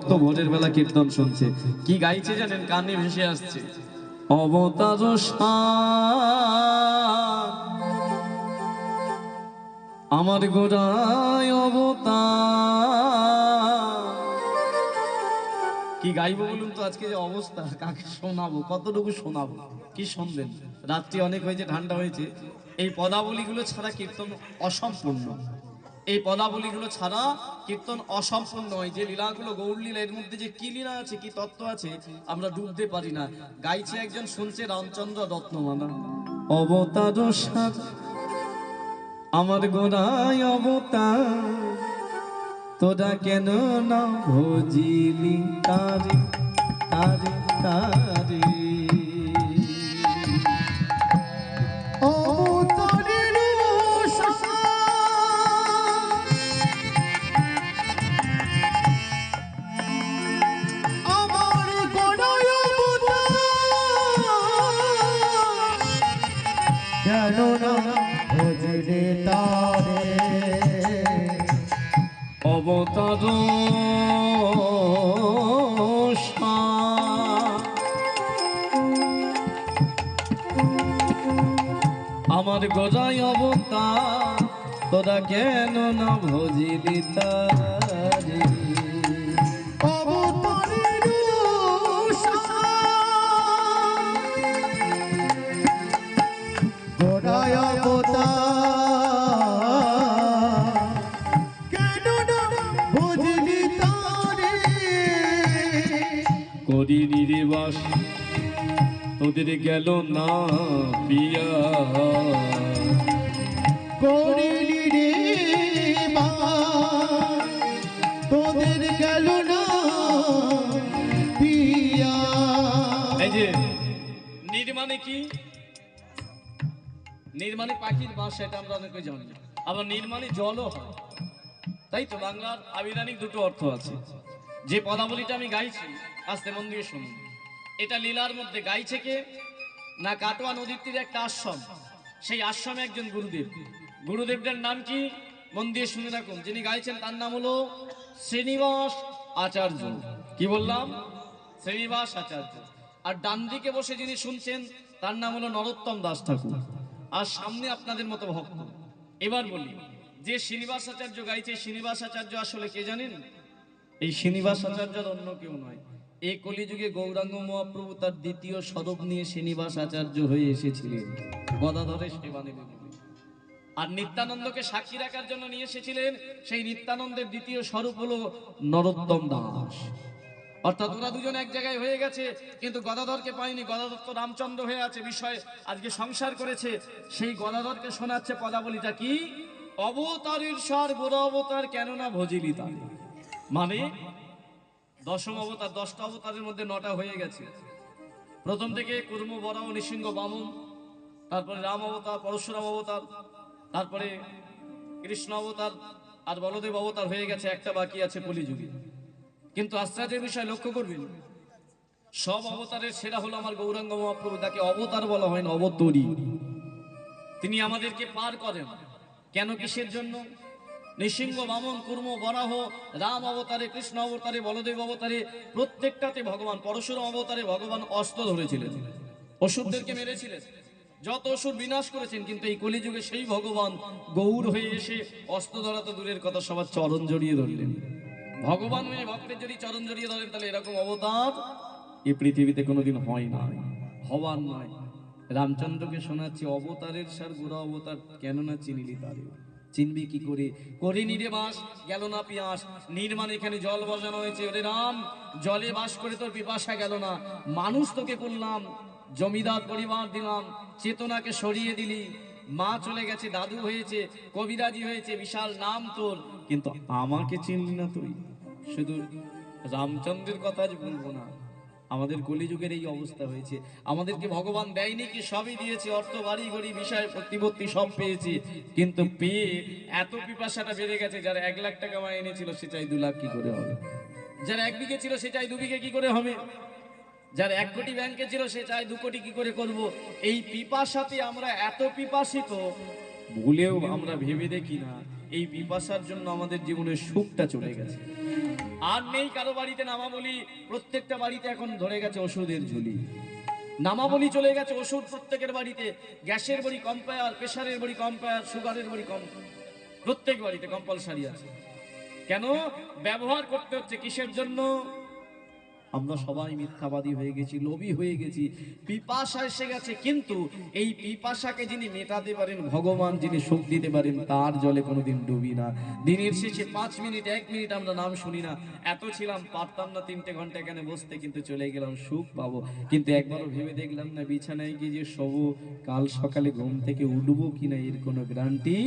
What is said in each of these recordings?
ভক্ত ভোরের বেলা কীর্তন শুনছে। কি গাইছে জানেন? কানে ভেসে আসছে অবতার সার আমার গোড়ায় অবতার। কি গাইবো বলুন তো? আজকে যে অবস্থা, কাকে শোনাবো, কতটুকু শোনাবো, কি শুনবেন? রাত্রি অনেক হয়েছে, ঠান্ডা হয়েছে। এই পদাবলীগুলো ছাড়া কীর্তন অসম্পূর্ণ। এই পদাবলীগুলো ছাড়া কীর্তন অসম্পূর্ণ। যে লীলাগুলো গৌর লীলা, এর মধ্যে যে কি লীলা আছে, কি তত্ত্ব আছে, আমরা ডুবতে পারি না। গাইছে একজন, শুনছে রামচন্দ্র রত্নমালা। অবতার সার আমার গোড়ায় অবতার, তোরা কেন না ভজিলি তারে তারে তারে। কেন না ভজরে তারে অবতার আমার গোড়ায় অবতার, তোরা কেন না ভজিলি তারে। গোড়ায় অবতার কেন না ভজলি তারে। করি নির্বাস তোদের গেল না পিয়া, করিলি রে মা তোদের গেল না পিয়া। এই যে নির্মাণে কি? নির্মাণে পাখির বাস, সেটা আমরা অনেকে জানি। আবার নির্মাণে জলও হয়, তাই তো? বাংলার আবিধানিক দুটো অর্থ আছে। যে পদাবলীটা আমি গাইছি, আস্তে মন দিয়ে শুনুন। এটা লীলার মধ্যে গাইছে কে? না, কাটোয়া নদীর তীরে একটা আশ্রম, সেই আশ্রমে একজন গুরুদেব। গুরুদেবটার নাম কি? মন দিয়ে শুনে রাখুন। যিনি গাইছেন তার নাম হলো শ্রীনিবাস আচার্য। কি বললাম? শ্রীনিবাস আচার্য। আর ডান দিকে বসে যিনি শুনছেন তার নাম হলো নরোত্তম দাস ঠাকুর। আর সামনে আপনাদের মতো ভক্ত। এবার বলি, যে শ্রীনিবাস আচার্য গাইছে, শ্রীনিবাস আচার্য আসলে কে জানেন? এই শ্রীনিবাস আচার্য অন্য কেউ নয়। এই কলিযুগে গৌরাঙ্গ মহাপ্রভু তার দ্বিতীয় স্বরূপ নিয়ে শ্রীনিবাস আচার্য হয়ে এসেছিলেন, গদাধরের সেবা নেবে বলে। আর নিত্যানন্দকে সাক্ষী রাখার জন্য নিয়ে এসেছিলেন। সেই নিত্যানন্দের দ্বিতীয় স্বরূপ হলো নরোত্তম দাস। অর্থাৎ ওরা দুজন এক জায়গায় হয়ে গেছে, কিন্তু গদাধরকে পায়নি। গদাধর তো রামচন্দ্র হয়ে আছে, বিষয় আজকে সংসার করেছে। সেই গদাধরকে শোনাচ্ছে পদাবলীটা কি? অবতারের সার গোড়া অবতার, কেন না ভজিলি তারে। মানে দশম অবতার, 10টা অবতারের মধ্যে 9টা হয়ে গেছে। প্রথম থেকে কুর্ম, বরাহ, নৃসিংহ, বামন, তারপরে রাম অবতার, পরশুরাম অবতার, তারপরে কৃষ্ণ অবতার, আর বলদেব অবতার হয়ে গেছে। একটা বাকি আছে কলিযুগে। কিন্তু আশ্চর্যের বিষয় লক্ষ্য করবেন, সব অবতারের সেরা হলো আমার গৌরাঙ্গ মহাপ্রভু। তাকে অবতার বলা হয় না, অবতরী। তিনি আমাদেরকে পার করেন। কেন, কিসের জন্য? নৃসিংহ, বামন, কুর্ম, বরাহ, রাম অবতারে, কৃষ্ণ অবতারে, বলদেব অবতারে, প্রত্যেকটাতে ভগবান, পরশুরাম অবতারে ভগবান অস্ত্র ধরেছিলেন, অসুরদেরকে মেরেছিলেন, যত অসুর বিনাশ করেছেন। কিন্তু এই কলিযুগে সেই ভগবান গৌর হয়ে এসে অস্ত্র ধরা তো দূরের কথা, সবার চরণ জড়িয়ে ধরলেন। ভগবান হয়ে ভক্তের যদি চরণ জড়িয়ে ধরেন, তাহলে এরকম অবতার এই পৃথিবীতে কোনোদিন হয় না, হবার নয়। রামচন্দ্রকে শোনাচ্ছি অবতারের সার গোড়া অবতার, কেন না চিনিলি তারে। চিনবি কি করে? করিনি রে বাস, গেল না পিয়াস। নির্মাণ এখানে জল বসানো হয়েছে। ওরে রাম, জলে বাস করে তোর পিপাসা গেল না। মানুষ তোকে করলাম, জমিদার পরিবার দিলাম, চেতনাকে সরিয়ে দিলি। মা চলে গেছে, দাদু হয়েছে, কবিরাজি হয়েছে, বিশাল নাম তোর, কিন্তু আমাকে চিনলি না তুই। শুধু রামচন্দ্রের কথা আজ বলবো না, আমাদের কলিযুগের এই অবস্থা হয়েছে। আমাদেরকে ভগবান দেয়নি কি? সবই দিয়েছে, অর্থ, বাড়ি, গড়ি, বিষয়, প্রতিপত্তি সব পেয়েছি। কিন্তু পেয়ে এত পিপাসাটা বেড়ে গেছে, যারা 1 লাখ টাকা মাইনে ছিল সে চাই 2 লাখ কি করে হবে, যারা 1 বিঘে ছিল সে চাই 2 বিঘে কি করে হবে, যার 1 কোটি ব্যাংকে ছিল সে চাই 2 কোটি কি করে করব। এই পিপাসাতে আমরা এত পিপাসিত, ভুলেও আমরা ভেবে দেখি না এই পিপাসার জন্য আমাদের জীবনের সুখটা চলে গেছে। আর নেই কারো বাড়িতে নামাবলি, প্রত্যেকটা বাড়িতে এখন ধরে গেছে ওষুধের ঝুলি। নামাবলি চলে গেছে ওষুধ প্রত্যেকের বাড়িতে, গ্যাসের বড়ি কম্পায়ার, প্রেশারের বড়ি কম্পায়ার, সুগারের বড়ি কম, প্রত্যেক বাড়িতে কম্পালসারি আছে। কেন ব্যবহার করতে হচ্ছে? কিসের জন্য? আমরা সবাই মিথ্যাবাদী হয়ে গেছি, লোভী হয়ে গেছি, পিপাসা এসে গেছে। কিন্তু এই পিপাসাকে যিনি মেটাতে পারেন, ভগবান যিনি সুখ দিতে পারেন, তার জলে কোনোদিন ডুবি না। দিনের শেষে 5 মিনিট 1 মিনিট আমরা নাম শুনি না। এত ছিলাম, পারতাম না 3টে ঘন্টা এখানে বসতে, কিন্তু চলে গেলাম সুখ পাবো। কিন্তু একবারও ভেবে দেখলাম না বিছানায় গিয়ে যে শোবো, কাল সকালে ঘুম থেকে উঠবো কিনা এর কোনো গ্যারান্টি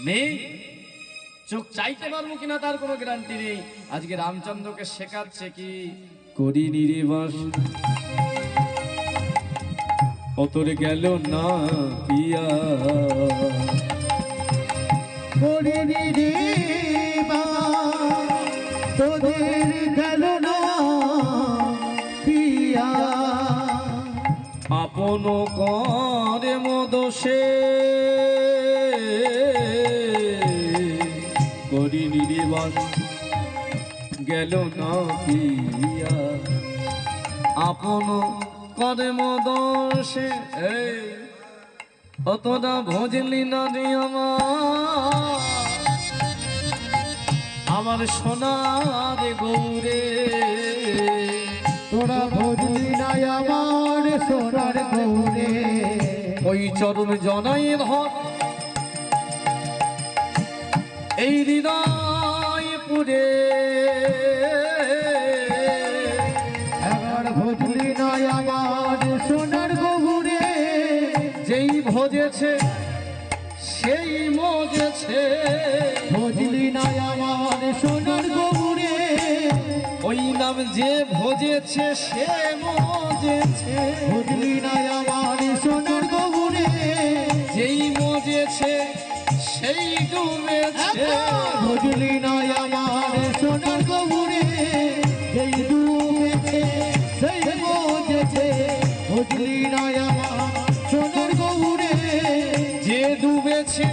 নেই। চোখ চাইতে পারবো কিনা তার কোনো গ্যারান্টি নেই। আজকে রামচন্দ্রকে শেখাচ্ছে কি করি নিরিবাস, অতরে গেল না পিয়া, করিনি রে মা তোদের গেল না পিয়া, আপন করে মদসে করি নিরিবাস, গেল না পিয়া, আপন করে মদসে। অতটা ভজলি না রে আমার সোনার গৌরে, তোরা ভজলি নাই আমার সোনার গৌরে, ওই চরণ জনাই ধর এই হৃদয় পুরে, এবার ভজলি নাই আমার সোনার গৌরে, যেই ভজেছে সেই মজেছে, ভজলি নাই আমার সোনার গৌরে, ওই নাম যে ভজেছে সে মজেছে, ভজলি নাই আমার সোনার গৌরে, যেই মজেছে সেই ডুবেছে, ভজলি নাই আমার সোনার গৌরে, যেই ডুবেছে সেই মজেছে, ভজলি নাই আমার সোনার গৌরে, যে ডুবেছে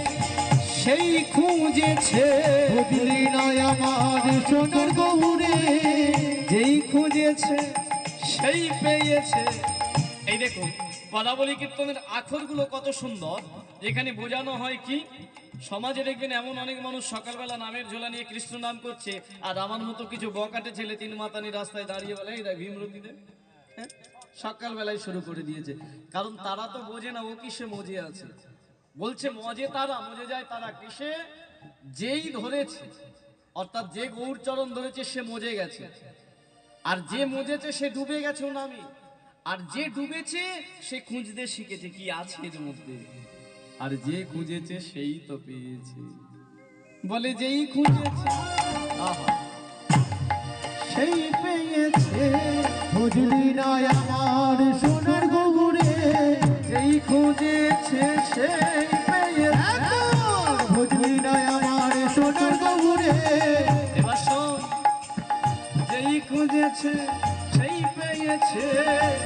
সেই খুঁজেছে, ভজলি নাই আমার সোনার গৌরে, যেই খুঁজেছে সেই পেয়েছে। এই দেখুন পদাবলী কীর্তনের আখরগুলো কত সুন্দর, যেখানে বোঝানো হয় কি সমাজে দেখবেন এমন অনেক মানুষ সকালবেলা নামের ঝোলা নিয়ে কৃষ্ণ নাম করছে, আর আমার মতো কিছু বকাটে ছেলে 3 মাতানি রাস্তায় দাঁড়িয়ে বলে এই দেখ ভীমরতিদের সকালবেলায় শুরু করে দিয়েছে। কারণ তারা তো বোঝে না ও কিসে মজে আছে। বলছে মজে তারা, মজে যায় তারা কিসে? যেই ধরেছে, অর্থাৎ যে গৌরচরণ ধরেছে সে মজে গেছে, আর যে মজেছে সে ডুবে গেছে ও নামে, আর যে ডুবেছে সে খুঁজতে শিখেছে কি আছে এর মধ্যে, আর যে খুঁজেছে সেই তো পেয়েছে। বলে যেই খুঁজেছে আহা সেই পেয়েছে, ভজলি নাই আমার সোনার গৌরে, যেই খুঁজেছে সেই পেয়েছে, ভজলি নাই আমার সোনার গৌরে, এবার শোন, যেই খুঁজেছে সেই পেয়েছে,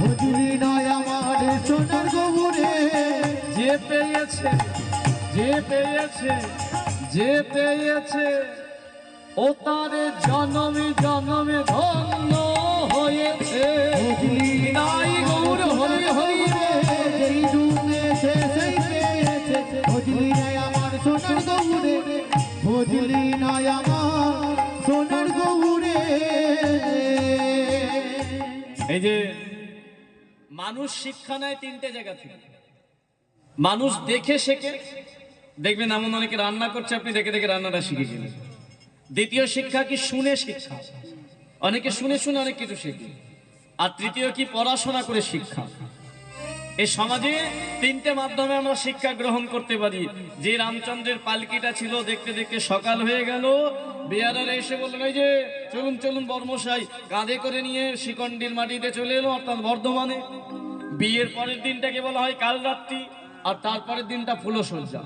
ভজলি নাই আমার সোনার গৌরে, যে পেয়েছে যে পেয়েছে যে পেয়েছে ও তারে জনমে জনমে ধন্য হয়েছে। ভজলি নাই গৌর হরি হরি রে, যেই ডুবেছে সেই পেয়েছে, ভজলি নাই আমার সোনার গৌরে, ভজলি নাই আমার সোনার গৌরে। এই যে মানুষ শিক্ষা নেয় 3টে জায়গা থেকে। মানুষ দেখে শেখে, দেখবেন এমন অনেকে রান্না করছে আপনি দেখে দেখে রান্নাটা শিখে গেলেন। দ্বিতীয় শিক্ষা কি শুনে শিক্ষা, অনেকে শুনে শুনে অনেক কিছু শেখে। আর তৃতীয় কি পড়াশোনা করে শিক্ষা। এই সমাজে 3টে মাধ্যমে আমরা শিক্ষা গ্রহণ করতে পারি। যে রামচন্দ্রের পালকিটা ছিল, দেখতে দেখতে সকাল হয়ে গেল, বেয়ারারা এসে বললেন এই যে চলুন চলুন বর্মশাই, কাঁধে করে নিয়ে শিকন্ডির মাটিতে চলে এলো, অর্থাৎ বর্ধমানে। বিয়ের পরের দিনটাকে বলা হয় কাল রাত্রি, আর তারপরের দিনটা ফুলসজ্জা।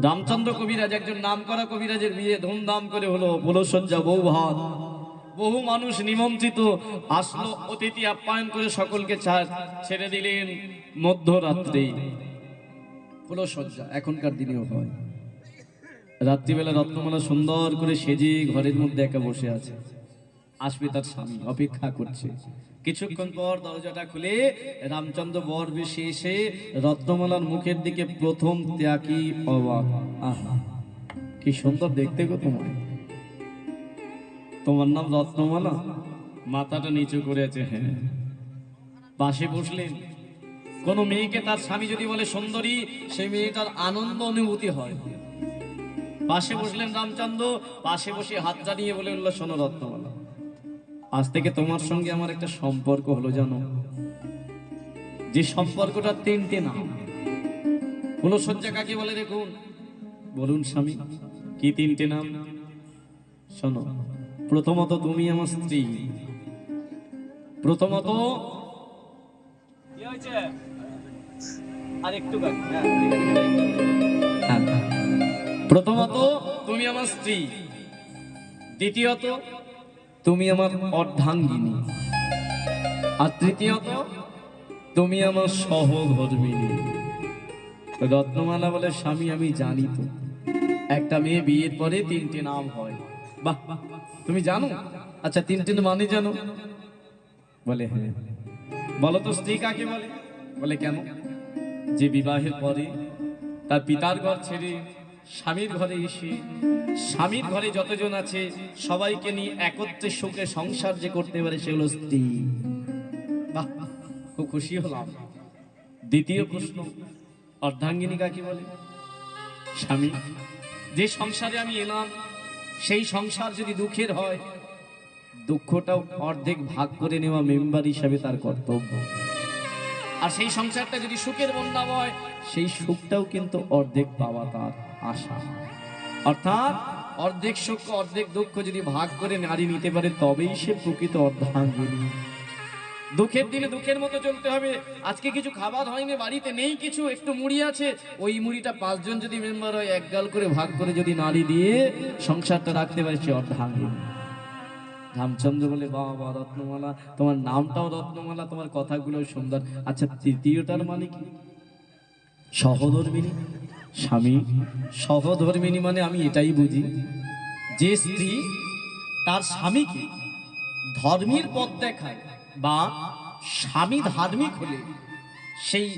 রামচন্দ্র কবিরাজ, একজন নামকরা কবিরাজের বিয়ে ধুমধাম করে হলো, ফুলসজ্জা, বউ ভাত, বহু মানুষ নিমন্ত্রিত আসলো, অতিথি আপ্যায়ন করে সকলকে ছেড়ে দিলেন মধ্যরাত্রে। ফুলসজ্জা এখনকার দিনেও হয়। রাত্রিবেলা রত্নমালা সুন্দর করে সেজে ঘরের মধ্যে একা বসে আছে, আসবে তার স্বামী, অপেক্ষা করছে। কিছুক্ষণ পর দরজাটা খুলে রামচন্দ্র বর বেশে এসে রত্নমালার মুখের দিকে প্রথম ত্যাকি অবাক। আহা, কি সুন্দর দেখতে গো তোমার, তোমার নাম রত্নমালা? মাথাটা নিচু করে আছে। হ্যাঁ। পাশে বসলেন। কোন মেয়েকে তার স্বামী যদি বলে সুন্দরী, সেই মেয়েটার আনন্দ অনুভূতি হয়। পাশে বসলেন রামচন্দ্র, পাশে বসে হাত জানিয়ে বলে উঠল, শোনো রত্নমালা, আজ থেকে তোমার সঙ্গে আমার একটা সম্পর্ক হলো, জানো? যে সম্পর্কটা তিনটে নাম। ফুলশয্যা কাকে বলে দেখুন? বলুন স্বামী, কি তিনটে নাম? শোনো, প্রথমত তুমি আমার স্ত্রী। প্রথমত কি হয়েছে? আর একটু বাকি। প্রথমত তুমি আমার স্ত্রী, দ্বিতীয়ত তুমি আমার অর্ধাঙ্গিনী, আর তৃতীয়ত তুমি আমার সহধর্মিনী। রত্নমালা বলে, স্বামী আমি জানি তো একটা মেয়ে বিয়ের পরে তিনটে নাম হয়। বাহ, তুমি জানো? আচ্ছা, তিনটে মানে জানো? বলে হ্যাঁ। বলো তো স্ত্রী কাকে বলে? বলে কেন? যে বিবাহের পরে তার পিতার ঘর ছেড়ে স্বামীর ঘরে এসে স্বামীর ঘরে যতজন আছে সবাইকে নিয়ে একত্রে সুখে সংসার যে করতে পারে, সে হলো স্ত্রী। বাহ, খুব খুশি হলাম। দ্বিতীয় প্রশ্ন, অর্ধাঙ্গিনী কাকে বলে? স্বামী, যে সংসারে আমি এলাম সেই সংসার যদি দুঃখের হয়, দুঃখটাও অর্ধেক ভাগ করে নেওয়া মেম্বার হিসাবে তার কর্তব্য। আর সেই সংসারটা যদি সুখের বন্যা হয়, সেই সুখটাও কিন্তু অর্ধেক পাওয়া তার আশা। অর্থাৎ অর্ধেক সুখ অর্ধেক দুঃখ যদি ভাগ করে নারী নিতে পারে, তবেই সে প্রকৃত অর্ধাঙ্গিনী। দুঃখের দিনে দুঃখের মতো চলতে হবে। আজকে কিছু খাবার হয়নি, বাড়িতে নেই কিছু, একটু মুড়ি আছে, ওই মুড়িটা পাঁচজন যদি মেম্বার হয়, এক গাল করে ভাগ করে যদি নারী দিয়ে সংসারটা রাখতে পারে, সে অর্ধাঙ্গিনী। রামচন্দ্র বলে, বাবা রত্নমালা, তোমার নামটাও রত্নমালা, তোমার কথাগুলো সুন্দর। আচ্ছা, তৃতীয়টার মানে কি? সহধর্মিনী। স্বামী, সহধর্মিনী মানে আমি এটাই বুঝি, যে স্ত্রী তার স্বামীকে ধর্মের পথ দেখায়, বা স্বামী ধার্মিক হলে সেই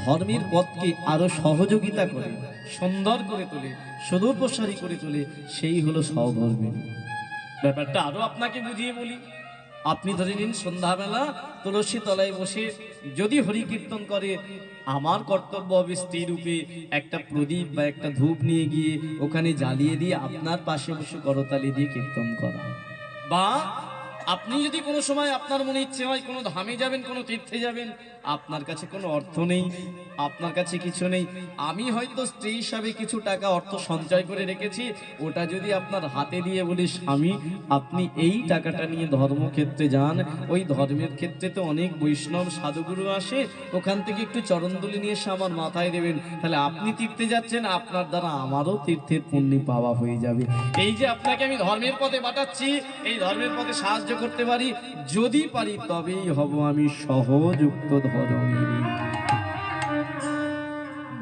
ধর্মের পথকে আরো সহযোগিতা করে, সুন্দর করে তোলে, সুদূর প্রসারী করে তোলে, সেই হলো সহধর্মিনী। ব্যাপারটা আরো আপনাকে বুঝিয়ে বলি। আপনি ধরে নিন সন্ধ্যাবেলা তুলসী তলায় বসে যদি হরি কীর্তন করে, আমার কর্তব্য হবে স্ত্রী রূপে একটা প্রদীপ বা একটা ধূপ নিয়ে গিয়ে ওখানে জ্বালিয়ে দিয়ে আপনার পাশে বসে করতালি দিয়ে কীর্তন করা। বা আপনি যদি কোনো সময় আপনার মনে ইচ্ছে হয় কোনো ধামে যাবেন, কোনো তীর্থে যাবেন, আপনার কাছে কোনো অর্থ নেই, আপনার কাছে কিছু নেই, আমি হয়তো স্ত্রী হিসাবে কিছু টাকা অর্থ সঞ্চয় করে রেখেছি, ওটা যদি আপনার হাতে দিয়ে বলি, স্বামী আপনি এই টাকাটা নিয়ে ধর্মক্ষেত্রে যান, ওই ধর্মের ক্ষেত্রে তো অনেক বৈষ্ণব সাধুগুরু আসে, ওখান থেকে একটু চরণদুলি নিয়ে এসে আমার মাথায় দেবেন, তাহলে আপনি তীর্থে যাচ্ছেন, আপনার দ্বারা আমারও তীর্থের পুণ্য পাওয়া হয়ে যাবে। এই যে আপনাকে আমি ধর্মের পথে পাঠাচ্ছি, এই ধর্মের পথে সাহায্য করতে পারি, যদি পারি তবেই হব আমি সহযুক্ত ধর্মের।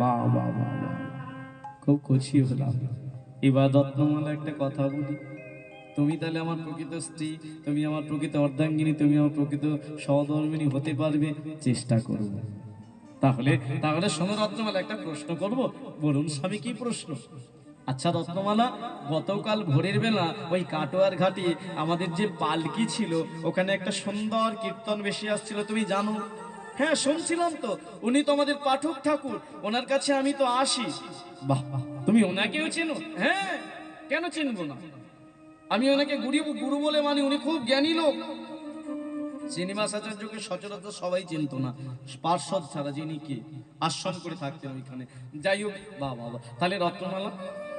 বাহ বাহ বাহ বাহ, খুব খুশি হলাম। এবার রত্নমালা একটা কথা বলি, তুমি তাহলে আমার প্রকৃত স্ত্রী, তুমি আমার প্রকৃত অর্ধাঙ্গিনী, তুমি আমার প্রকৃত সহধর্মিনী হতে পারবে, চেষ্টা করব। তাহলে তাহলে শোনো রত্নমালা, একটা প্রশ্ন করব। বলুন স্বামী, কি প্রশ্ন? আচ্ছা রত্নমালা, গতকাল ভোরের বেলা ওই কাটোয়ার ঘাটে আমাদের যে পালকি ছিল, ওখানে একটা সুন্দর কীর্তন বেশি আসছিল, তুমি জানো? হ্যাঁ শুনছিলাম তো, উনি তো আমাদের পাঠক ঠাকুর, ওনার কাছে আমি তো আসি। বাহ, তুমি ওনাকেও চেনো? হ্যাঁ, কেন চিনবো না? আমি ওনাকে গুরু বলে মানি, উনি খুব জ্ঞানী লোক। শ্রীনিবাস আচার্যকে সচরাচর সবাই চিনত না, পার্শ্বদ ছাড়া, যিনি কি আশ্রম করে থাকতেন ওইখানে। যাই হোক, বাবা, তাহলে রত্নমালা,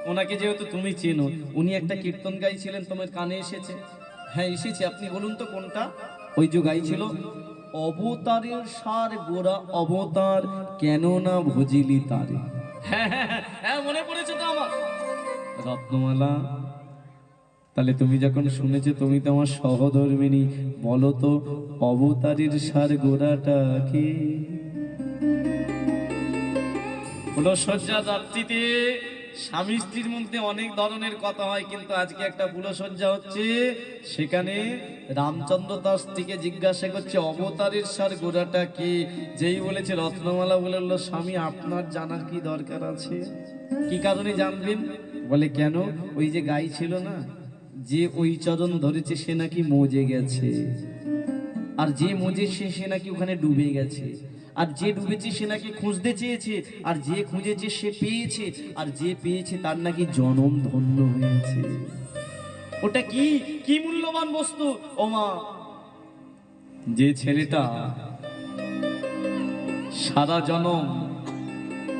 ওনাকে যেহেতু তুমি চেনো, উনি একটা কীর্তন গাইছিলেন, তোমার কানে এসেছে? হ্যাঁ এসেছে। আপনি বলুন তো কোনটা? ওই যে গাইছিল, অবতারের সার গোরা অবতার, কেন না ভজিলি তারে। হ্যাঁ হ্যাঁ হ্যাঁ হ্যাঁ, মনে পড়েছে তো আমার। রত্নমালা, তাহলে তুমি যখন শুনেছো তুমি তো আমার সহধর্মিনী, বলো তো অবতারের সার গোড়াটা কি? ফুলশয্যা রাত্রিতে স্বামী স্ত্রীর মধ্যে অনেক ধরনের কথা হয়, কিন্তু আজকে একটা পুলসজ্জা হচ্ছে, সেখানে রামচন্দ্র তার স্ত্রীকে জিজ্ঞাসা করছে অবতারের সার গোড়াটা কি। যেই বলেছে রত্নমালা বলল স্বামী আপনার জানার কি দরকার আছে? কি কারণে জানবেন? বলে কেন? ওই যে গাই ছিল না, যে ওই চরণ ধরেছে সে নাকি মজে গেছে, আর যে মজেছে সে নাকি ওখানে ডুবে গেছে, আর যে ডুবেছে সে নাকি খুঁজতে চেয়েছে, আর যে খুঁজেছে সে পেয়েছে, আর যে পেয়েছে তার নাকি জনম ধন্য হয়েছে। ওটা কি কি মূল্যবান বস্তু? ও মা, যে ছেলেটা সারা জনম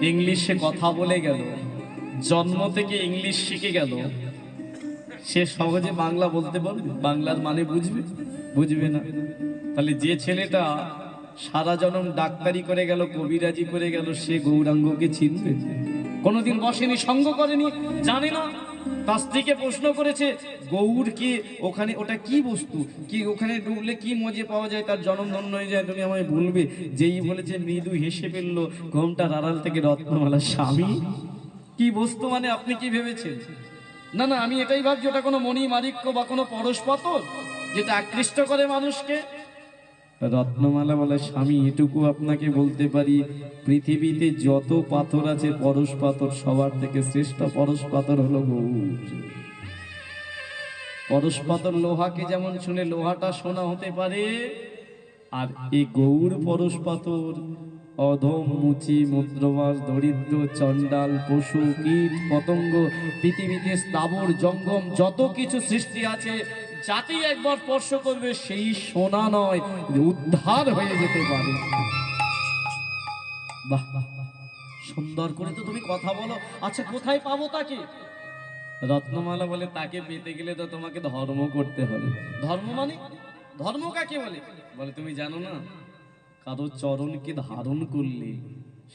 ইংলিশে কথা বলে গেল, জন্ম থেকে ইংলিশ শিখে গেল, সে সহজে বাংলা বলতে পারবে? বাংলার মানে বুঝবে? বুঝবে না। তাহলে যে ছেলেটা সারা জনম ডাক্তারি করে গেল, কবিরাজি করে গেল, সে গৌরাঙ্গকে চিনবে? কোনোদিন বসেনি, সঙ্গ করেনি, জানে না। তার স্ত্রীকে প্রশ্ন করেছে গৌর কি, ওখানে ওটা কি বস্তু, কি ওখানে ডুবলে কি মজে পাওয়া যায়, তার জনম ধন্য হয়ে যায়, তুমি আমায় বলবে? যেই বলেছে মৃদু হেসে ফেললো ঘোমটার আড়াল থেকে রত্নমালা। স্বামী কি বস্তু মানে আপনি কি ভেবেছেন? না না, আমি এটাই ভাবছি ওটা কোনো মণিমাণিক্য বা কোনো পরশ পাথর যেটা আকৃষ্ট করে মানুষকে। রত্নমালা বলে স্বামী এটুকু আপনাকে বলতে পারি, পৃথিবীতে যত পাথর আছে পরশ পাথর, সবার থেকে শ্রেষ্ঠ পরশ পাথর হলো গৌর। পরশ পাথর লোহাকে যেমন শুনে লোহাটা সোনা হতে পারে, আর এই গৌর পরশ পাথর অধম, মুচি, মুদ্রবাস, দরিদ্র, চণ্ডাল, পশু, কীট, পতঙ্গ, পৃথিবীতে স্থাবর জঙ্গম যত কিছু সৃষ্টি আছে, যাতে একবার স্পর্শ করবে সেই সোনা নয়, উদ্ধার হয়ে যেতে পারে। বাহ, সুন্দর করে তো তুমি কথা বলো। আচ্ছা, কোথায় পাবো তাকে? রত্নমালা বলে তাকে পেতে গেলে তো তোমাকে ধর্ম করতে হবে। ধর্ম মানে? ধর্ম কাকে বলে? বলে তুমি জানো না, কারো চরণকে ধারণ করলে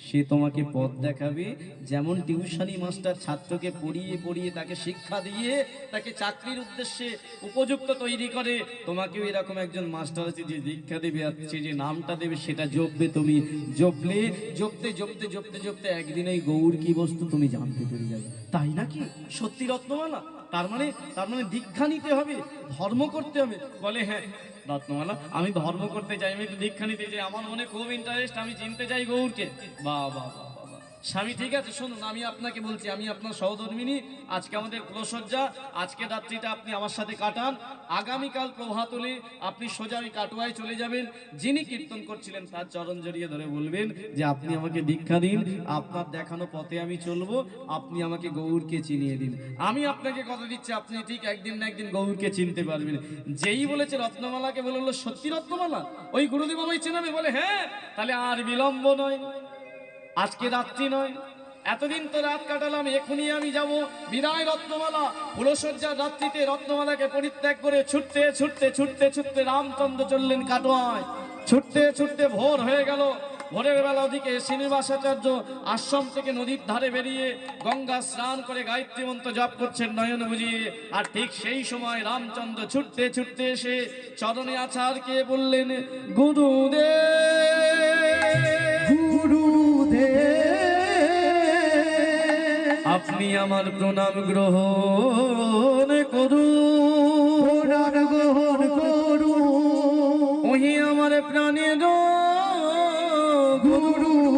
সে তোমাকে পথ দেখাবে। যেমন টিউশনি মাস্টার ছাত্রকে পড়িয়ে পড়িয়ে তাকে শিক্ষা দিয়ে তাকে চাকরির উদ্দেশ্যে উপযুক্ত তৈরি করে, তোমাকেও এরকম একজন মাস্টার আছে যে দীক্ষা দেবে, আছে যে নামটা দেবে, সেটা জপবে। তুমি জপলে জপতে জপতে জপতে জপতে একদিন এই গৌর কি বস্তু তুমি জানতে পেরে যাবে। তাই নাকি? সত্যি রত্নমালা? তার মানে দীক্ষা নিতে হবে, ধর্ম করতে হবে। বলে হ্যাঁ রত্নমালা, আমি ধর্ম করতে চাই, আমি একটু দীক্ষা নিতে চাই, আমার মনে খুব ইন্টারেস্ট, আমি চিনতে চাই গৌরকে। বাহ বাহ বাহ বাহ। স্বামী ঠিক আছে, শুনুন আমি আপনাকে বলছি, আমি আপনার সহধর্মিনী, আজকে আমাদের কুলসজ্জা, আজকে রাত্রিটা আপনি আমার সাথে কাটান, আগামীকাল প্রভাত হলে আপনি সোজা ওই কাটোয়ায় চলে যাবেন, যিনি কীর্তন করছিলেন তার চরণ জড়িয়ে ধরে বলবেন যে আপনি আমাকে দীক্ষা দিন, আপনার দেখানো পথে আমি চলবো, আপনি আমাকে গৌরকে চিনিয়ে দিন। আমি আপনাকে কথা দিচ্ছি, আপনি ঠিক একদিন না একদিন গৌরকে চিনতে পারবেন। যেই বলেছে রত্নমালাকে বললো সত্যি রত্নমালা, ওই গুরুদেব আমায় চেনাবে? বলে হ্যাঁ। তাহলে আর বিলম্ব নয়, আজকে রাত্রি নয়, এতদিন তো রাত কাটালাম, এখনই আমি যাব। বিদায় রত্নমালা। ফুলসজ্জার রাত্রিতে রত্নমালাকে পরিত্যাগ করে ছুটতে ছুটতে ছুটতে ছুটতে রামচন্দ্র চললেন কাটোয়ায়। ছুটতে ছুটতে ভোর হয়ে গেল। ভোরের বেলা ওদিকে শ্রীনিবাসাচার্য আশ্রম থেকে নদীর ধারে বেরিয়ে গঙ্গা স্নান করে গায়ত্রী মন্ত্র জপ করছেন নয়ন বুজিয়ে। আর ঠিক সেই সময় রামচন্দ্র ছুটতে ছুটতে এসে চরণে আছাড়কে বললেন গুরুদেব, আপনি আমার প্রণাম গ্রহণ করুন, গ্রহণ করুন, ওহি আমার প্রাণের গুরুদেব।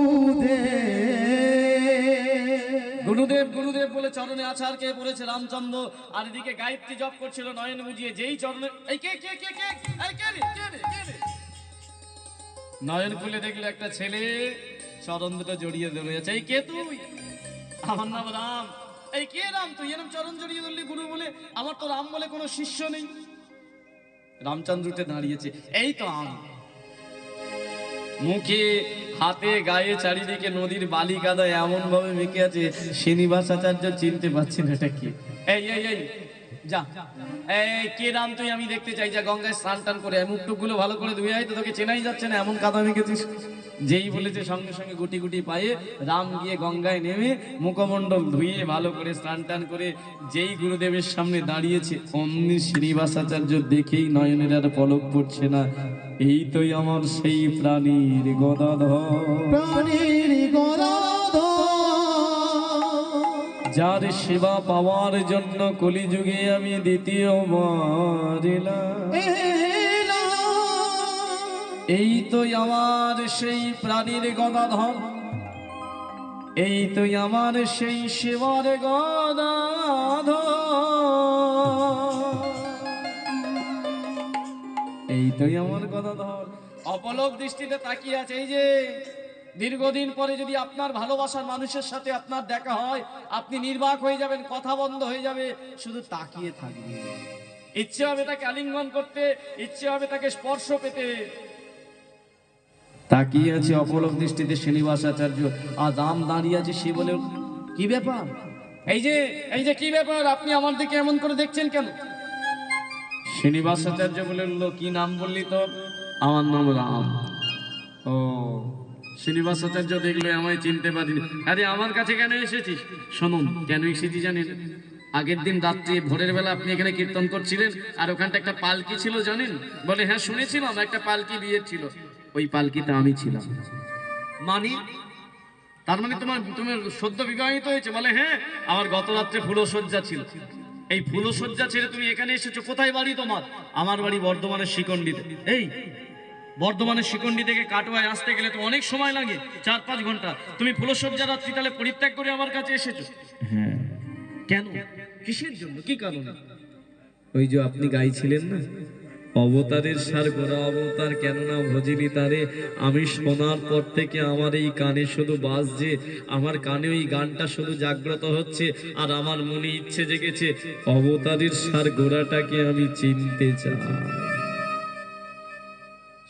গুরুদেব বলে চরণে আছাড়কে পড়েছে রামচন্দ্র, আর এদিকে গায়ত্রী জপ করছিল নয়ন বুঝিয়ে। যেই চরণে এই কে কে কে কে এই কে রে কে রে কে রে, নয়ন খুলে দেখলো একটা ছেলে চরণ দুটো জড়িয়ে ধরে আছে। এই কে তুই? আমার নাম রাম। এই কে রাম তুই? এরকম চরণ জড়িয়ে ধরলি গুরু বলে? আমার তো রাম বলে কোনো শিষ্য নেই। রামচন্দ্র উঠে দাঁড়িয়েছে, এই তো আমি। মুখে হাতে গায়ে চারিদিকে নদীর বালি কাদা এমন ভাবে মেখে আছে, শ্রীনিবাসাচার্য চিনতে পারছেন এটা কি। এই এই এই যা, এই কে রাম তুই? আমি দেখতে চাই, যা গঙ্গায় স্নান টান করে মুখ টুকগুলো ভালো করে ধুয়ে আয়, তো তোকে চেনাই যাচ্ছে না, এমন কাদা মেখেছিস। যেই বলেছে সঙ্গে সঙ্গে গুটি গুটি পায়ে রাম গিয়ে গঙ্গায় নেমে মুখমণ্ডল ধুয়ে ভালো করে স্নান টান করে যেই গুরুদেবের সামনে দাঁড়িয়েছে, অমনি শ্রীনিবাসাচার্য দেখেই নয়নের আর পলক পড়ছে না, এই তোই আমার সেই প্রাণীর গদাধর, প্রাণীর গদাধর। যার সেবা পাওয়ার জন্য কলিযুগে আমি দ্বিতীয়বার এলাম। এই তো আমার সেই প্রাণীর গদাধর, এই তো আমার সেই সেবার গদাধর, এই তো আমার গদাধর। অপলক দৃষ্টিতে তাকিয়ে আছে। এই যে দীর্ঘদিন পরে যদি আপনার ভালোবাসার মানুষের সাথে আপনার দেখা হয়, আপনি নির্বাক হয়ে যাবেন, কথা বন্ধ হয়ে যাবে, শুধু তাকিয়ে থাকবে। ইচ্ছে হবে তাকে আলিঙ্গন করতে, ইচ্ছে হবে তাকে স্পর্শ পেতে। তাকিয়ে আছে অপলক দৃষ্টিতে শ্রীনিবাস আচার্য, আর রাম দাঁড়িয়ে আছে। সে বলে, কি ব্যাপার? এই যে কি ব্যাপার, আপনি আমার দিকে এমন করে দেখছেন কেন? শ্রীনিবাস আচার্য বলে, কি নাম বললি তো? আমার নাম রাম। ও, শ্রীনিবাস আচার্য দেখলো আমায় চিনতে পারিনি। আরে আমার কাছে কেন এসেছিস? শুনুন, কেন এসেছি জানেন? আগের দিন রাত্রি ভোরের বেলা আপনি এখানে কীর্তন করছিলেন, আর ওখানটা একটা পালকি ছিল জানেন? বলে, হ্যাঁ শুনেছিলাম, একটা পালকি বিয়ে ছিল। ওই পালকিতে আমি ছিলাম। মানে? তার মানে তোমার সদ্য বিবাহিত হয়েছে? বলে, হ্যাঁ, আমার গত রাত্রে ফুলসজ্জা ছিল। এই ফুলসজ্জা ছেড়ে তুমি এখানে এসেছো? কোথায় বাড়ি তোমার? আমার বাড়ি বর্ধমানের শিকন্ডিতে। এই বর্ধমানের শিকন্ডি থেকে কাটোয়ায় আসতে গেলে তো অনেক সময় লাগে, 4-5 ঘন্টা। তুমি ফুলসজ্জা রাত্রি তাহলে পরিত্যাগ করে আমার কাছে এসেছো? হ্যাঁ। কেন? কিসের জন্য? কি কারণে? ওই যে আপনি গাইছিলেন না, অবতারের সার গোরা অবতার, কেননা ভজিলি তারে। আমি শোনার পর থেকে আমার এই কানে শুধু বাজছে, আমার কানে ওই গানটা শুধু জাগ্রত হচ্ছে, আর আমার মনে ইচ্ছে জেগেছে অবতারের সার গোরাটাকে আমি চিনতে চাই।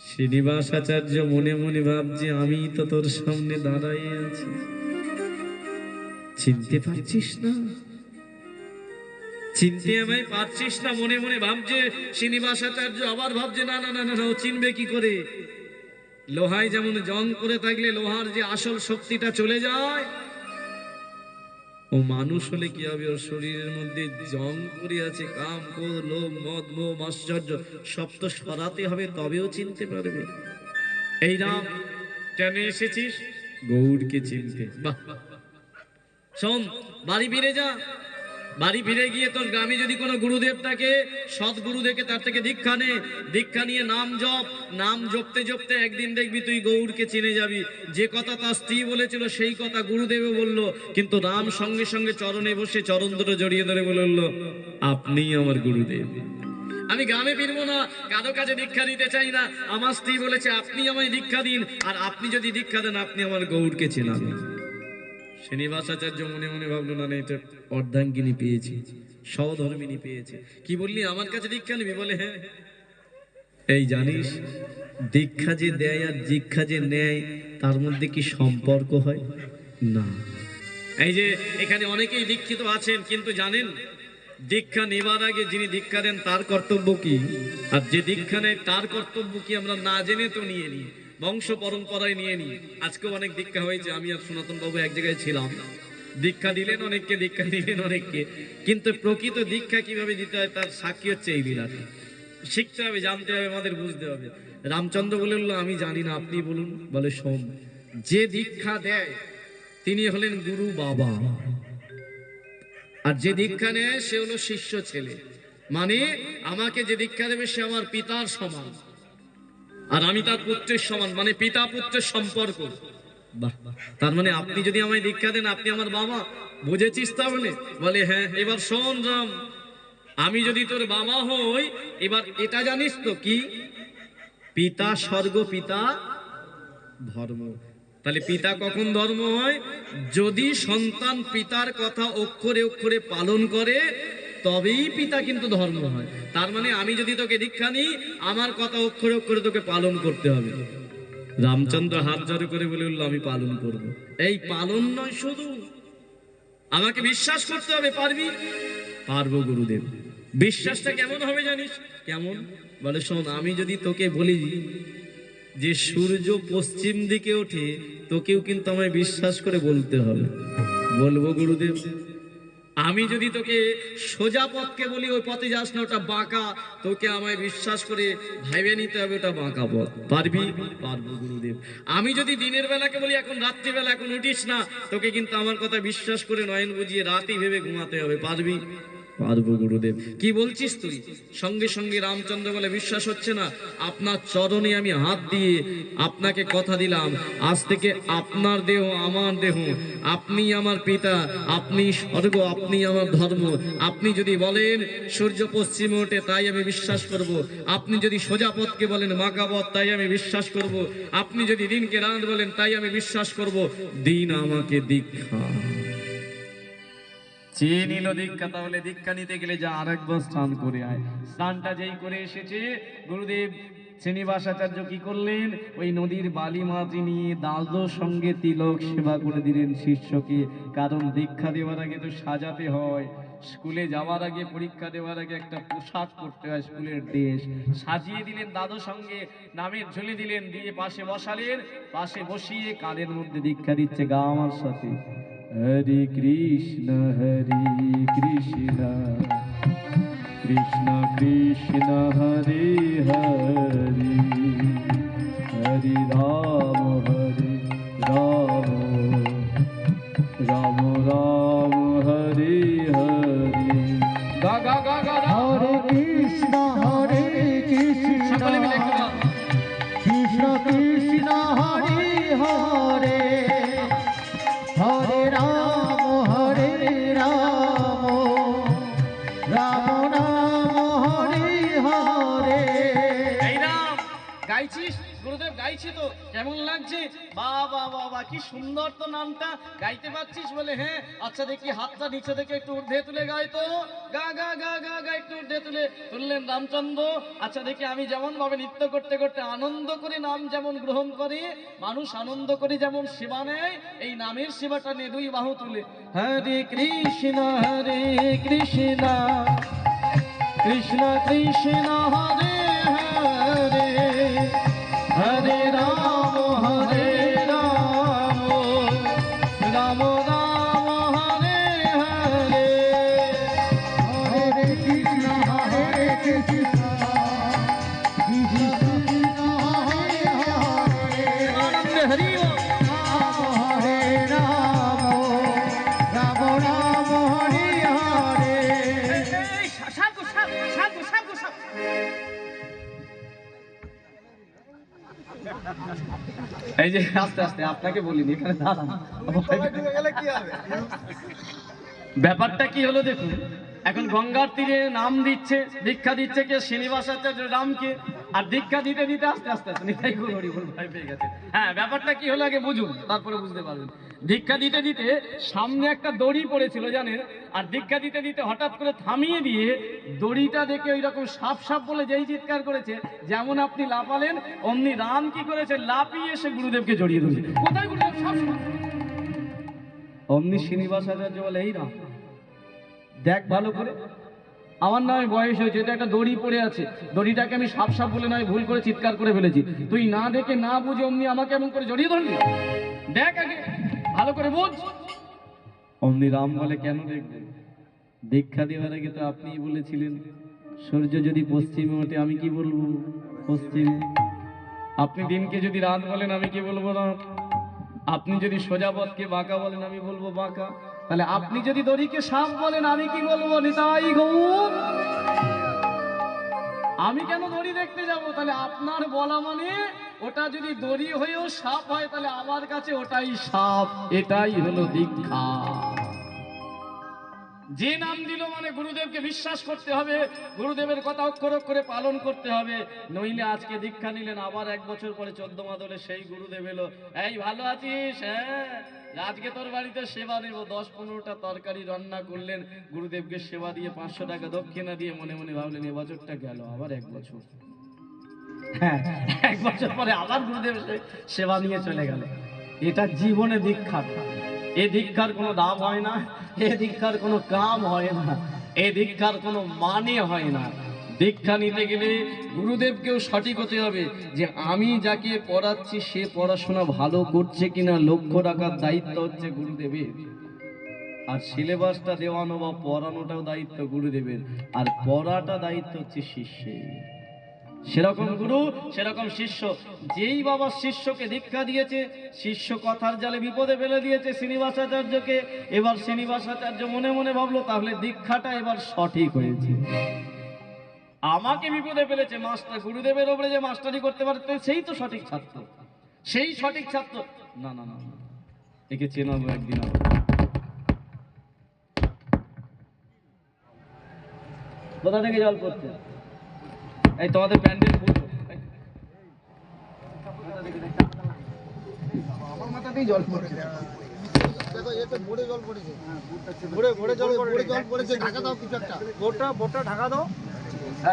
শ্রীনিবাস আচার্য মনে মনে ভাবছে, আমি তো তোর সামনে দাঁড়াই আছি, চিনতে পারছিস না? চিনতে আমায় পারছিস না? মনে মনে ভাবছে শ্রীনিবাস আচার্য। আবার ভাবছে, না না না না, ও চিনবে কি করে? লোহায় যেমন জং করে থাকলে লোহার যে আসল শক্তিটা চলে যায়, ও মানুষ হলে কি হবে? ওর শরীরের মধ্যে জং করে আছে, কাম, ক্রোধ, লোভ, মদ, মোহ, মাশ্চর্য, সব তো সরাতে হবে, তবেও চিনতে পারবে। এই রাম, কেন এসেছিস? গৌড়কে চিনতে। বাহ, শোন, বাড়ি ফিরে যা। বাড়ি ফিরে গিয়ে তোর গ্রামে যদি কোনো গুরুদেব থাকে, সৎ গুরু দেখে তার থেকে দীক্ষা নে। দীক্ষা নিয়ে নাম জপ। নাম জপতে জপতে একদিন দেখবি তুই গৌড়কে চিনে যাবি। যে কথা তার স্ত্রী বলেছিল সেই কথা গুরুদেবও বললো, কিন্তু রাম সঙ্গে সঙ্গে চরণে বসে চরণ দুটো জড়িয়ে ধরে বলল, আপনি আমার গুরুদেব। আমি গ্রামে ফিরবো না, কারো কাছে দীক্ষা দিতে চাই না। আমার স্ত্রী বলেছে আপনি আমায় দীক্ষা দিন, আর আপনি যদি দীক্ষা দেন আপনি আমার গৌড়কে চেনাবেন। শ্রীনিবাস আচার্য মনে মনে ভাবলো, না এটা অর্ধাঙ্গিনী পেয়েছি, সহধর্মিনী পেয়েছে। কি বললি, আমার কাছে দীক্ষা নিবি? বলে, হ্যাঁ। এই জানিস, দীক্ষা যে দেয় আর দীক্ষা যে নেয়, তার মধ্যে কি সম্পর্ক হয়? না। এই যে এখানে অনেকেই দীক্ষিত আছেন, কিন্তু জানেন দীক্ষা নেবার আগে যিনি দীক্ষা দেন তার কর্তব্য কি, আর যে দীক্ষা নেয় তার কর্তব্য কি, আমরা না জেনে তো নিয়ে নিই, বংশ পরম্পরায় নিয়ে নিই। আজকেও অনেক দীক্ষা হয়েছে। আমি আর সনাতন বাবু এক জায়গায় ছিলাম, দীক্ষা দিলেন অনেককে, দীক্ষা দিলেন অনেককে, কিন্তু প্রকৃত দীক্ষা কিভাবে দিতে হয় তার সাক্ষী হচ্ছে এই লীলাটা। শিখতে হবে, জানতে হবে, আমাদের বুঝতে হবে। রামচন্দ্র বলল, আমি জানি না, আপনি বলুন। বলে, শোন, যে দীক্ষা দেয় তিনি হলেন গুরু বাবা, আর যে দীক্ষা নেয় সে হলো শিষ্য ছেলে। মানে আমাকে যে দীক্ষা দেবে সে আমার পিতার সমান, আর আমি তার পুত্রের সমান, মানে পিতা পুত্রের সম্পর্ক। বাহ, তার মানে আপনি যদি আমায় দীক্ষা দেন আপনি আমার বাবা, বুঝেছিস তাহলে? বলে, হ্যাঁ। এবার শোন রাম, আমি যদি তোর বাবা হই, এবার এটা জানিস তো কি, পিতা স্বর্গ, পিতা ধর্ম। তাহলে পিতা কখন ধর্ম হয়? যদি সন্তান পিতার কথা অক্ষরে অক্ষরে পালন করে, তবেই পিতা কিন্তু ধর্ম হয়। তার মানে আমি যদি তোকে দীক্ষা নিই, আমার কথা অক্ষরে অক্ষরে তোকে পালন করতে হবে। রামচন্দ্র হাত জড়ো করে বলে উঠল, আমি পালন করব। এই পালন নয়, শুধু আমাকে বিশ্বাস করতে হবে। পারবি? পারবো গুরুদেব। বিশ্বাসটা কেমন হবে জানিস? কেমন? বলে, শোন, আমি যদি তোকে বলি যে সূর্য পশ্চিম দিকে ওঠে, তোকেও কিন্তু আমায় বিশ্বাস করে বলতে হবে। বলবো গুরুদেব। আমি যদি তোকে সোজা পথকে বলি ওই পথে যাস না, ওটা বাঁকা, তোকে আমায় বিশ্বাস করে ভাইবে নিতে হবে ওটা বাঁকা পথ। পারবি? পারবো গুরুদেব। আমি যদি দিনের বেলাকে বলি এখন রাত্রিবেলা এখন উঠিস না, তোকে কিন্তু আমার কথা বিশ্বাস করে নয়ন বুঝিয়ে রাতই ভেবে ঘুমাতে হবে। পারবি? পারবো গুরুদেব। কি বলছিস তুই? সঙ্গে সঙ্গে রামচন্দ্র বলে, বিশ্বাস হচ্ছে না? আপনার চরণে আমি হাত দিয়ে আপনাকে কথা দিলাম, আজ থেকে আপনার দেহ আমার দেহ, আপনি আমার পিতা, আপনি স্বর্গ, আপনি আমার ধর্ম। আপনি যদি বলেন সূর্য পশ্চিমে ওঠে তাই আমি বিশ্বাস করব, আপনি যদি সোজা পথকে বলেন মাকা পথ তাই আমি বিশ্বাস করব, আপনি যদি দিনকে রাত বলেন তাই আমি বিশ্বাস করব। দিন আমাকে দীক্ষা চেয়ে নিল দীক্ষা। তাহলে দীক্ষা নিতে গেলে যা আরেকবার স্নান করে আয়। স্নানটা যেই করে এসেছে গুরুদেব শ্রীনিবাসাচার্য কি করলেন, ওই নদীর বালি মাটি নিয়ে দাদর সঙ্গে তিলক সেবা করে দিলেন শিষ্যকে। কারণ দীক্ষা দেওয়ার আগে তো সাজাতে হয়, স্কুলে যাওয়ার আগে পরীক্ষা দেওয়ার আগে একটা পোশাক পরতে হয়, স্কুলের ড্রেস সাজিয়ে দিলেন, দাদুর সঙ্গে নামের ঝুলি দিলেন, দিয়ে পাশে বসালেন, পাশে বসিয়ে কানের মধ্যে দীক্ষা দিচ্ছে। গা আমার সাথে, হরে কৃষ্ণ কৃষ্ণ কৃষ্ণ হরে হরে, হরে রাম রাম রাম হরে হরে। গা গা গা গা হরে কৃষ্ণ সকলে মিলে একটু গান। কৃষ্ণ কৃষ্ণ হরে হরে, হরে রাম রাম রাম হরে হরে। এই রাম গাইছিস গুরুদেব? গাইছি তো, কেমন লাগছে? বাবা বাবা কি সুন্দর তো নামটা, গাইতে পারছিস বলে? হ্যাঁ, আচ্ছা দেখি হাতটা নিচে থেকে একটু ঊর্ধ্বে তুলে গাই তো। গা গা গা গা গা একটু ঊর্ধ্বে তুললেন রামচন্দ্র। আচ্ছা দেখি আমি যেমন ভাবে নৃত্য করতে করতে আনন্দ করে নাম যেমন গ্রহণ করে, মানুষ আনন্দ করে যেমন সেবা নেয়, এই নামের সেবাটা নিয়ে দুই বাহু তুলে হরে কৃষ্ণ কৃষ্ণ কৃষ্ণ হরে হরে, হরে রাম রাম রাম হরে হরে। হরে কৃষ্ণ কৃষ্ণ কৃষ্ণ হরে হরে, আনন্দে হরি বল। হরে রাম রাম হরে হরে। এই যে আস্তে আস্তে, আপনাকে বলিনি, এখানে দাঁড়ান। ব্যাপারটা কি হলো দেখুন, এখন গঙ্গার তীরে নাম দিচ্ছে, দীক্ষা দিচ্ছে কে? শ্রীনিবাসাচার্য রামকে। আর দীক্ষা দিতে দিতে আস্তে আস্তে আস্তে নিতাই গৌর হরি বল ভয় পেয়ে গেছে। হ্যাঁ, ব্যাপারটা কি হলো আগে বুঝুন, তারপরে বুঝতে পারবেন। দীক্ষা দিতে দিতে সামনে একটা দড়ি পড়েছিল জানেন, আর দীক্ষা দিতে দিতে হঠাৎ করে থামিয়ে দিয়ে দড়িটা দেখে ওই রকম সাপ সাপ বলে যেই চিৎকার করেছে, যেমন আপনি লাফালেন অমনি রাম কি করেছে, লাফিয়ে এসে গুরুদেবকে জড়িয়ে ধরেছে। কোথায় গুরুদেব? সাপ সাপ। অমনি শ্রীনিবাসাচার্য বলে, এই রাম দেখ ভালো করে, আমার নামে বয়স হয়েছে, এটা একটা দড়ি পড়ে আছে, দড়িটাকে আমি সাপ সাপ বলে নয় ভুল করে চিৎকার করে ফেলেছি, তুই না দেখে না বুঝে অমনি আমাকে এমন করে জড়িয়ে ধরলি, দেখ আগে ভালো করে বুঝ। অমনি রাম বলে, কেন দেখবে? দীক্ষা দেওয়ার আগে তো আপনিই বলেছিলেন সূর্য যদি পশ্চিমে ওঠে আমি কি বলবো? পশ্চিমে। আপনি দিনকে যদি রাত বলেন আমি কি বলবো? রাত। আপনি যদি সোজা পথকে বাঁকা বলেন আমি বলবো বাঁকা। তাহলে আপনি যদি দড়িকে সাপ বলেন আমি কি বলবো? নিতাই গৌর। আমি কেন দড়ি দেখতে যাব? তাহলে আপনার বলা মানে ওটা যদি দড়ি হয়েও সাপ হয় তাহলে আমার কাছে ওটাই সাপ। এটাই হলো দীক্ষা। যে নাম দিল মানে গুরুদেবকে বিশ্বাস করতে হবে, গুরুদেবের কথা অক্ষর অক্ষরে পালন করতে হবে, নইলে আজকে দীক্ষা নিলেন, আবার 1 বছর পরে 14 মাদলে সেই গুরুদেব এলো, এই ভালো আছিস? হ্যাঁ, আজকে তোর বাড়িতে সেবা নেব। 10-15টা তরকারি রান্না করলেন, গুরুদেবকে সেবা দিয়ে 500 টাকা দক্ষিণা দিয়ে মনে মনে ভাবলেন এবছরটা গেল, আবার 1 বছর। হ্যাঁ, 1 বছর পরে আবার গুরুদেব সেবা নিয়ে চলে গেল। এটা জীবনে দীক্ষা। এ দীক্ষার কোনো দাম হয় না, এ দীক্ষার কোনো কাম হয় না, এ দীক্ষার কোনো মানে হয় না। দীক্ষা নিতে গেলে গুরুদেবকেও সঠিক হতে হবে যে আমি যাকে পড়াচ্ছি সে পড়াশোনা ভালো করছে কিনা লক্ষ্য রাখার দায়িত্ব হচ্ছে গুরুদেবের। আর সিলেবাসটা দেওয়ানো বা পড়ানোটাও দায়িত্ব গুরুদেবের, আর পড়াটা দায়িত্ব হচ্ছে শিষ্যের। সেরকম গুরু সেরকম শিষ্য। যেই বাবা শিষ্যকে দীক্ষা দিয়েছে, শিষ্য কথার জালে বিপদে ফেলে দিয়েছে শ্রীনিবাসাচার্যকে, এবার শ্রীনিবাসাচার্য মনে মনে ভাবলো তাহলে দীক্ষাটা এবার সঠিক হয়েছে। আমাকে বিপদে ফেলেছে মাস্টার, গুরুদেবের ওপরে যে মাস্টারি করতে পারতে সেই তো সঠিক ছাত্র, সেই সঠিক ছাত্র। না না না না, একে চেনাবো একদিন। কোথা থেকে জল পড়ছে? এই তোমাদের প্যান্ডেল পুজো, আমার মাথাতেই জল পড়ছে। দেখো এতে বোর্ডে জল পড়েছে। বোর্ডে জল পড়েছে, ঢাকা দাও কিছু একটা। বোর্ডটা ঢাকা দাও।